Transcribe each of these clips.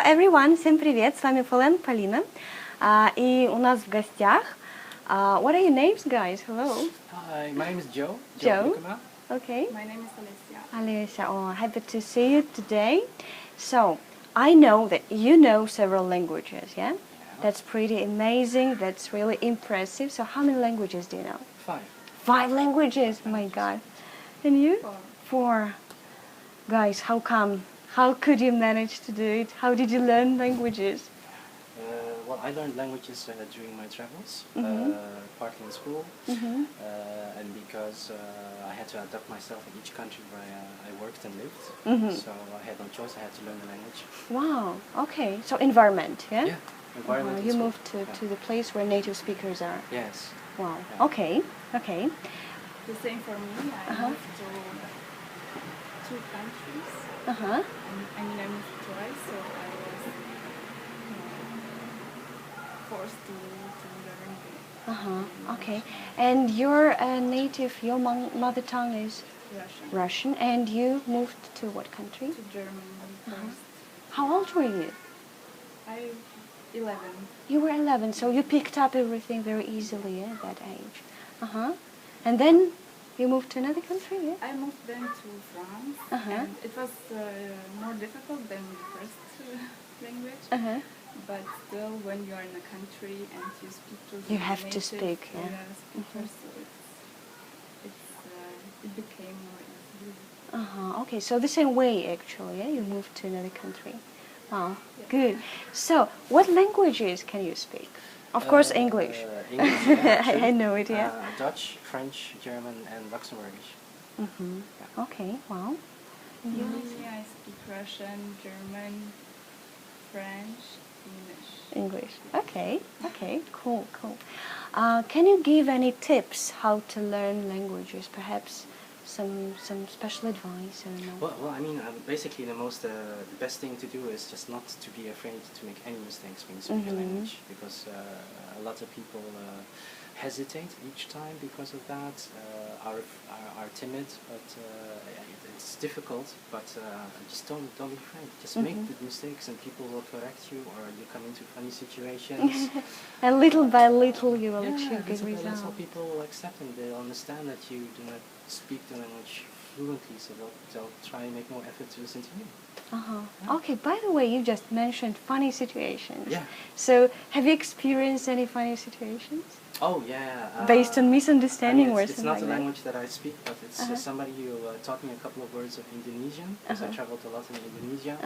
everyone, всем привет, с вами Полина, и у нас в гостях. What are your names, guys? Hello. Hi, my name is Joe. Joe. Okay. My name is Olesya. Olesya, oh, happy to see you today. So, I know that you know several languages, yeah? That's pretty amazing, that's really impressive. So how many languages do you know? 5. 5 languages, oh my god. And you? 4. 4. Guys, how come? How could you manage to do it? How did you learn languages? Well, I learned languages during my travels, partly in school, and because I had to adapt myself in each country where I worked and lived, so I had no choice, I had to learn the language. Wow, okay. So environment, yeah? Yeah, environment. You moved to the place where native speakers are. Yes. Wow, Yeah. okay. The same for me. I moved to 2 countries. I moved twice, so I was forced to learn Okay. And your your mother tongue is? Russian. And you moved to what country? To Germany first. How old were you? I 11. You were 11, so you picked up everything very easily at that age. And then you moved to another country, yeah? I moved then to France, and it was more difficult than the first language. But still, when you are in a country and you speak to the You have to native, speak, yeah. speakers, so it became more easy. Okay, so the same way actually, yeah? You moved to another country. Wow, Yeah. good. So, what languages can you speak? Of course, English. English, yeah, I know it, yeah. Dutch, French, German, and Luxembourgish. Okay, wow. And you? Me, I speak Russian, German, French, English. Okay, cool. Can you give any tips how to learn languages? Perhaps some special advice? I don't know. Well, I mean, basically the best thing to do is just not to be afraid to make any mistakes when you speak a language, because a lot of people hesitate each time because of that, are timid, but it's difficult, but just don't be afraid. Just make the mistakes and people will correct you, or you come into funny situations. And little by little you will achieve good That's how results. people will accept and they'll understand that you do not speak the language fluently, so they'll try and make more effort to listen to you. Okay, by the way, you just mentioned funny situations. Yeah. So, have you experienced any funny situations? Oh yeah. Based on misunderstanding or it's something not like a that? language that I speak, but it's somebody who taught me a couple of words of Indonesian, because I traveled a lot in Indonesia.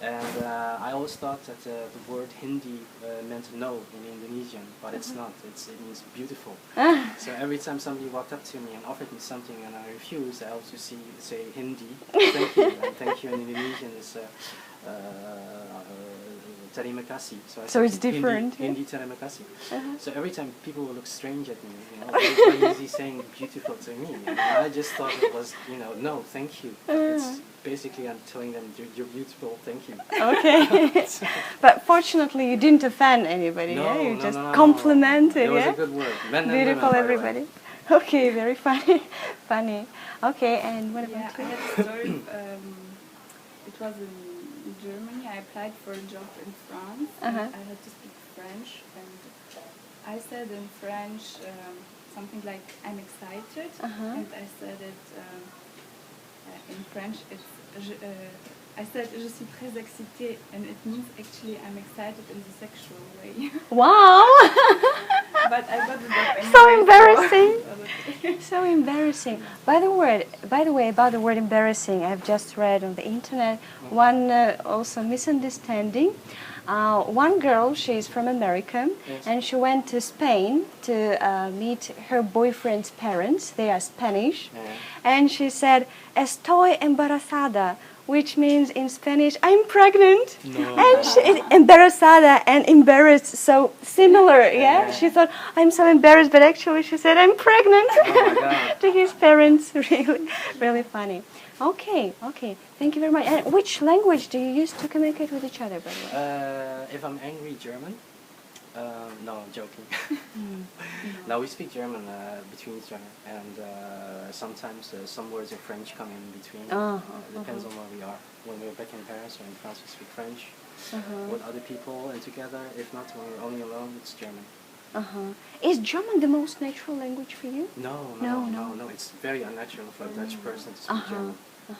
And I always thought that the word Hindi meant no in Indonesian, but it's not. It means beautiful. So every time somebody walked up to me and offered me something and I refused, I always say Hindi, thank you. And thank you in Indonesian is terima kasih. So it's different. Hindi terima kasih. So every time people will look strange at me, why is he saying beautiful to me? And I just thought it was, no, thank you. It's basically I'm telling them you're beautiful, thank you. Okay. But fortunately you didn't offend anybody, yeah? You just complimented, It was yeah? a good word. Men and Beautiful, women, everybody. Okay, very funny. Okay, and what Yeah, about I you? had a story. It was in Germany. I applied for a job in France. And I had to speak French, and I said in French something like "I'm excited," and I said it in French. I said "Je suis très excitée," and it means actually I'm excited in the sexual way. Wow! But I got the job anyway. So embarrassing. So So embarrassing. By the way, about the word embarrassing, I've just read on the internet one also misunderstanding. One girl, she's from America, and she went to Spain to meet her boyfriend's parents. They are Spanish, and she said, "Estoy embarazada," which means in Spanish, "I'm pregnant." No. And embarazada and embarrassed, so similar, yeah? She thought, "I'm so embarrassed," but actually she said, "I'm pregnant." Oh my God. To his parents, really funny. Okay, thank you very much. And which language do you use to communicate with each other, by the way? If I'm angry, German. No, I'm joking. No, we speak German between each other, and sometimes some words of French come in between. Depends on where we are. When we're back in Paris or in France, we speak French. with other people and together. If not, when you're only alone, it's German. Is German the most natural language for you? No. It's very unnatural for a Dutch person to speak German.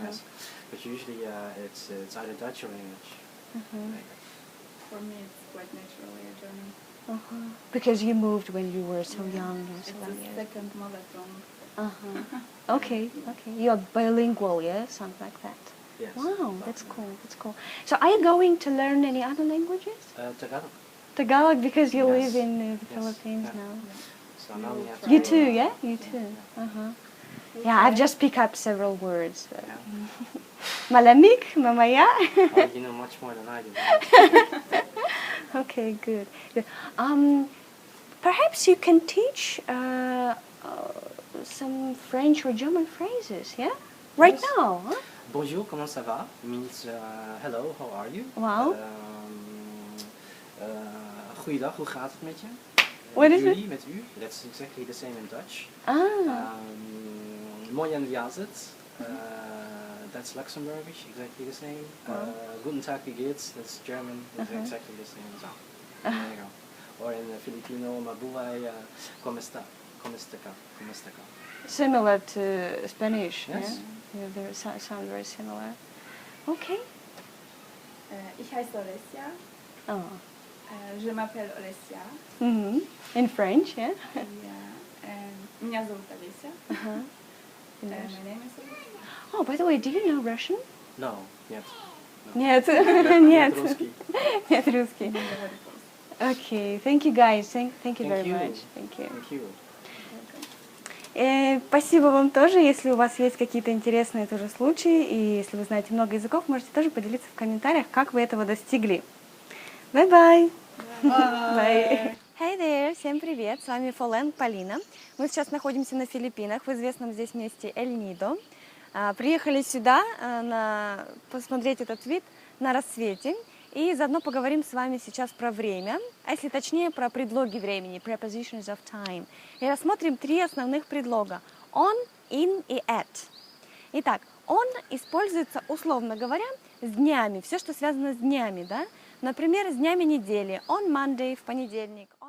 Yes, but usually it's either Dutch or English. For me, it's quite naturally German. Because you moved when you were so young. It's the second mother tongue. Okay. You're bilingual, yeah? Something like that. Yes. Wow, that's cool. So are you going to learn any other languages? Tagalog. Tagalog, because you live in the Philippines now. So now we have to You too, yeah? You too. Yeah, I've just picked up several words. Malamig, mamaya. Oh, you know much more than I do. Okay, good. Perhaps you can teach some French or German phrases, yeah? Right now, huh? Bonjour, comment ça va? Means hello, how are you? Wow. Goeiedag, hoe gaat het met je? What is Jullie, it? met u. That's exactly the same in Dutch. Mooi en wie is het? That's Luxembourgish, exactly the same. Guten Tag, wie geht's? That's German, that's exactly the same as well. There you go. Or in Filipino, mabuhay, como está? Como está ka? Como está ka? Similar to Spanish, Yes. yeah? They sound very similar. Okay. Ich heiße Olesya. Oh. Je m'appelle Olesya. In French, yeah? Меня зовут Олеся. My name is Olesya. Oh, by the way, do you know Russian? No, yet. Нет. Нет, русский. Нет, русский. Okay, thank you guys. Thank you very much. Thank you. Thank you. Спасибо вам тоже. Если у вас есть какие-то интересные тоже случаи, и если вы знаете много языков, можете тоже поделиться в комментариях, как вы этого достигли. Bye-bye. Bye. Hey there, всем привет. С вами Фолен Полина. Мы сейчас находимся на Филиппинах, в известном здесь месте Эль-Нидо. Приехали сюда посмотреть этот вид на рассвете. И заодно поговорим с вами сейчас про время, а если точнее про предлоги времени, prepositions of time. И рассмотрим три основных предлога: on, in и at. Итак, on используется, условно говоря, с днями, все, что связано с днями, да? Например, с днями недели, on Monday в понедельник.